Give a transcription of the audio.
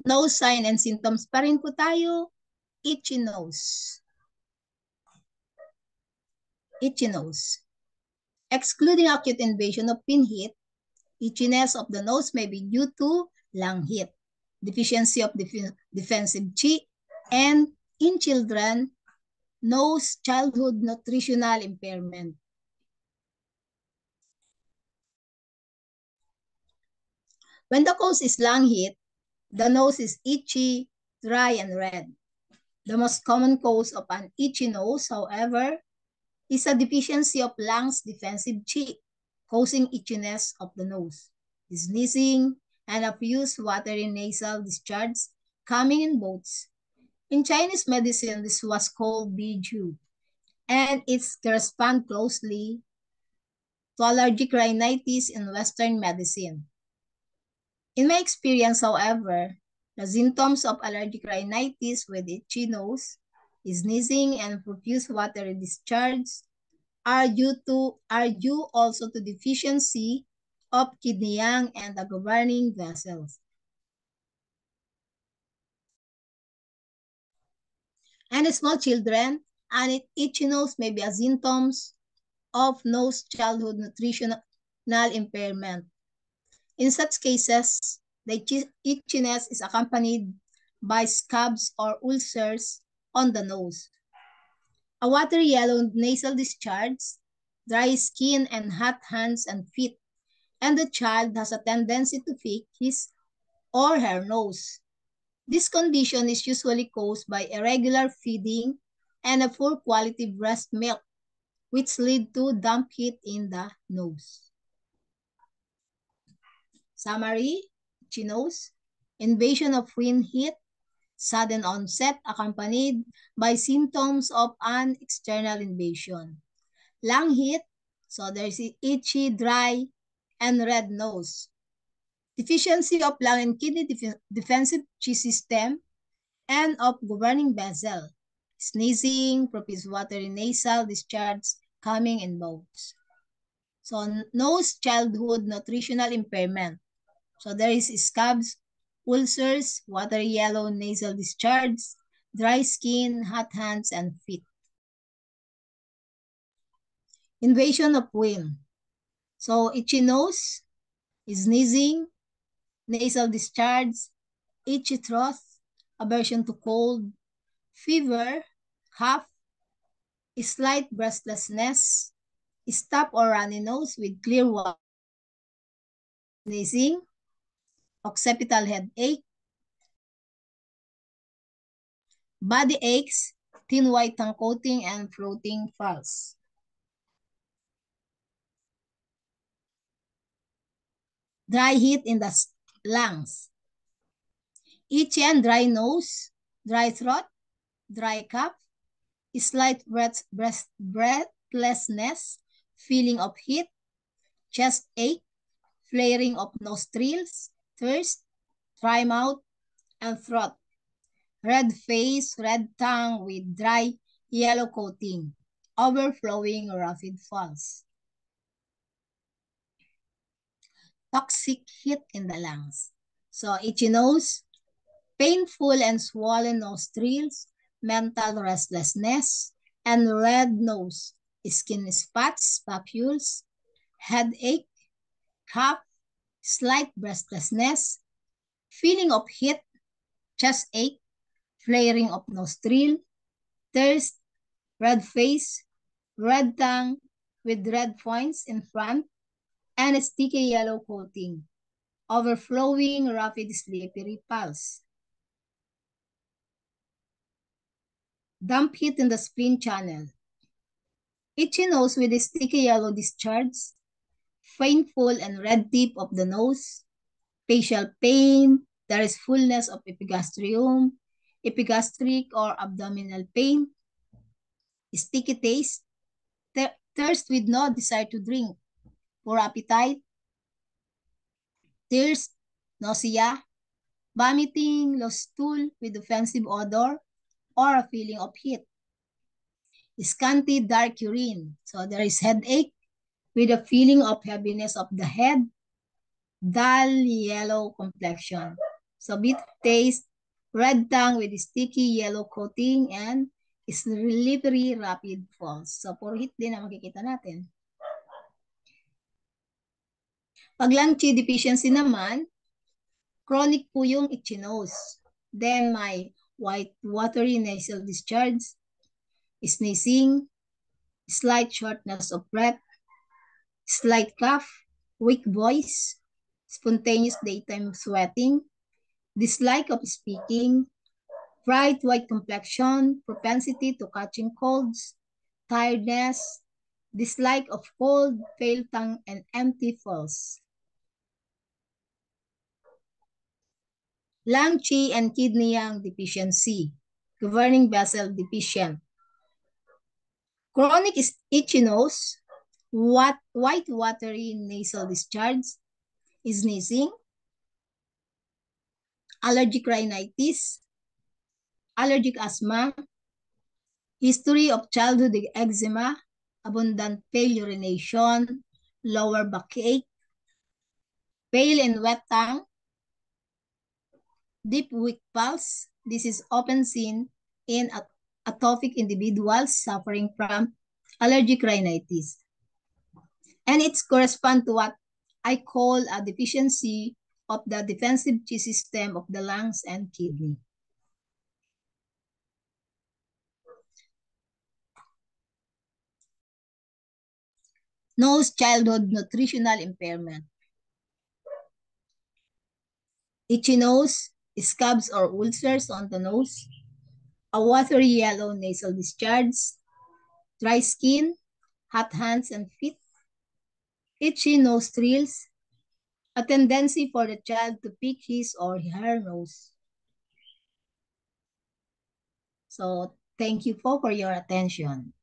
Nose sign and symptoms pa rin po tayo. Itchy nose. Itchy nose. Excluding acute invasion of pinheat, itchiness of the nose may be due to lung heat, deficiency of defensive Qi, and in children, nose childhood nutritional impairment. When the cause is lung heat, the nose is itchy, dry, and red. The most common cause of an itchy nose, however, is a deficiency of lungs defensive Qi, causing itchiness of the nose, sneezing, and a profuse watery nasal discharge coming in boats. In Chinese medicine, this was called Biju, and it corresponds closely to allergic rhinitis in Western medicine. In my experience, however, the symptoms of allergic rhinitis with itchy nose, sneezing, and profuse watery discharge are due also to deficiency of kidney yang and the governing vessels. And in small children, and itchy nose may be a symptoms of nose childhood nutritional impairment. In such cases, the itchiness is accompanied by scabs or ulcers on the nose. A watery yellow nasal discharge, dry skin, and hot hands and feet, and the child has a tendency to pick his or her nose. This condition is usually caused by irregular feeding and a poor quality breast milk, which lead to damp heat in the nose. Summary, itchy nose, invasion of wind heat, sudden onset accompanied by symptoms of an external invasion. Lung heat, so there's itchy, dry, and red nose. Deficiency of lung and kidney defensive Qi system and of governing vessel. Sneezing, profuse watery nasal discharge coming in boats. So nose childhood nutritional impairment. So there is scabs, ulcers, watery yellow nasal discharge, dry skin, hot hands, and feet. Invasion of wind. So itchy nose, sneezing, nasal discharge, itchy throat, aversion to cold, fever, cough, slight breathlessness, stuffed or runny nose with clear water, sneezing, occipital headache, body aches, thin white tongue coating, and floating pulse. Dry heat in the lungs. Itchy and dry nose, dry throat, dry cough, slight breathlessness, feeling of heat, chest ache, flaring of nostrils, thirst, dry mouth, and throat. Red face, red tongue with dry yellow coating, overflowing rapid falls. Toxic heat in the lungs. So itchy nose, painful and swollen nostrils, mental restlessness, and red nose, skin spots, papules, headache, cough, slight breathlessness, feeling of heat, chest ache, flaring of nostril, thirst, red face, red tongue with red points in front, and a sticky yellow coating, overflowing rapid slippery pulse. Damp heat in the spleen channel. Itchy nose with a sticky yellow discharge, painful and red tip of the nose, facial pain, there is fullness of epigastrium, epigastric or abdominal pain, sticky taste, thirst with no desire to drink, poor appetite, thirst, nausea, vomiting, lost stool with offensive odor, or a feeling of heat. Scanty dark urine. So there is headache with a feeling of heaviness of the head, dull yellow complexion. So bitter taste, red tongue with sticky yellow coating, and slippery rapid falls. So puro hit din ang makikita natin. Pag lung qi deficiency naman, chronic po yung itchy nose. Then may white watery nasal discharge, sneezing, slight shortness of breath, slight cough, weak voice, spontaneous daytime sweating, dislike of speaking, bright white complexion, propensity to catching colds, tiredness, dislike of cold, pale tongue, and empty falls. Lung qi and kidney yang deficiency, governing vessel deficient. Chronic itchy nose, white watery nasal discharge, sneezing, allergic rhinitis, allergic asthma, history of childhood eczema, abundant pale urination, lower backache, pale and wet tongue, deep weak pulse. This is often seen in atophic individuals suffering from allergic rhinitis. And it corresponds to what I call a deficiency of the defensive qi system of the lungs and kidney. Nose childhood nutritional impairment. Itchy nose, scabs or ulcers on the nose, a watery yellow nasal discharge, dry skin, hot hands and feet, itchy nostrils, a tendency for the child to pick his or her nose. So, thank you for your attention.